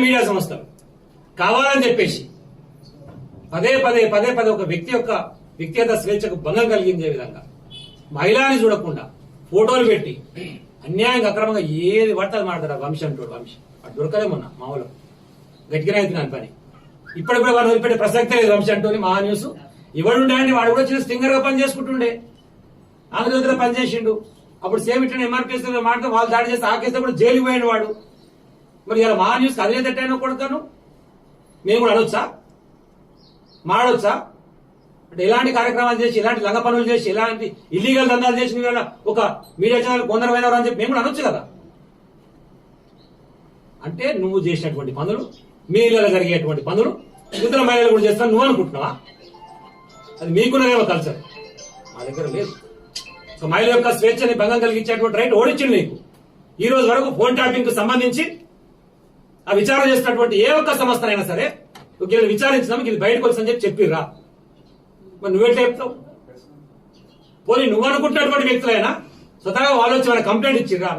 Media సంస్థలు కావాలని చెప్పేసి పదే పదే పదే పదే ఒక వ్యక్తి యొక్క వ్యక్తిగత స్వేచ్ఛకు భంగం కలిగించే విధంగా మహిళని చూడకుండా ఫోటోలు పెట్టి అన్యాయంగా అక్రమంగా ఏది పడుతుంది మాట్లాడారు వంశీ అంటాడు. వంశీ అటు దొరకలే మొన్న మామూలు గట్టిగానే అవుతున్నాను పని. ఇప్పటిప్పుడు వాడు వదిలిపెట్టే ప్రసక్తే లేదు. వంశీ అంటోని మహా న్యూస్ ఇవ్వడుండే అండి, వాడు కూడా చిన్న స్టింగర్ గా పని చేసుకుంటుండే, ఆంధ్రజ్యోతిలో పనిచేసిండు. అప్పుడు సేమ్ ఇట్లా ఎంఆర్పీఎస్ మాట వాళ్ళు దాడి చేస్తే ఆ కేసులో కూడా జైలుకి పోయాడు వాడు. మరి ఇలా మహా న్యూస్ అదే తట్టైనా కొడతాను మేము కూడా అనొచ్చా, మాడొచ్చా? అంటే ఇలాంటి కార్యక్రమాలు చేసి ఇలాంటి లంగ పనులు చేసి ఇలాంటి ఇల్లీగల్ దందాలు చేసిన వేళ ఒక మీడియా ఛానల్ కొందరమైనవారు అని చెప్పి మేము కూడా అనొచ్చు కదా. అంటే నువ్వు చేసినటువంటి పనులు, మీ ఇళ్ళలో జరిగేటువంటి పనులు ఇతర మహిళలు కూడా చేస్తాను నువ్వు అనుకుంటున్నావా? అది మీకున్నదేమో కల్చర్, మా దగ్గర లేదు. సో మహిళ యొక్క స్వేచ్ఛని భంగం కలిగించేటువంటి రైట్ ఓడించింది నీకు. ఈ రోజు వరకు ఫోన్ ట్యాపింగ్ కు సంబంధించి ఆ విచారణ చేసినటువంటి ఏ ఒక్క సంస్థనైనా సరే విచారించినాము ఇది బయటకు వచ్చని చెప్పిర్రా? మరి నువ్వెట్లా చెప్తావు? పోనీ నువ్వు అనుకుంటున్నటువంటి వ్యక్తులైనా స్వతహాగా వాళ్ళు వచ్చి వాళ్ళ కంప్లైంట్ ఇచ్చిర్రా?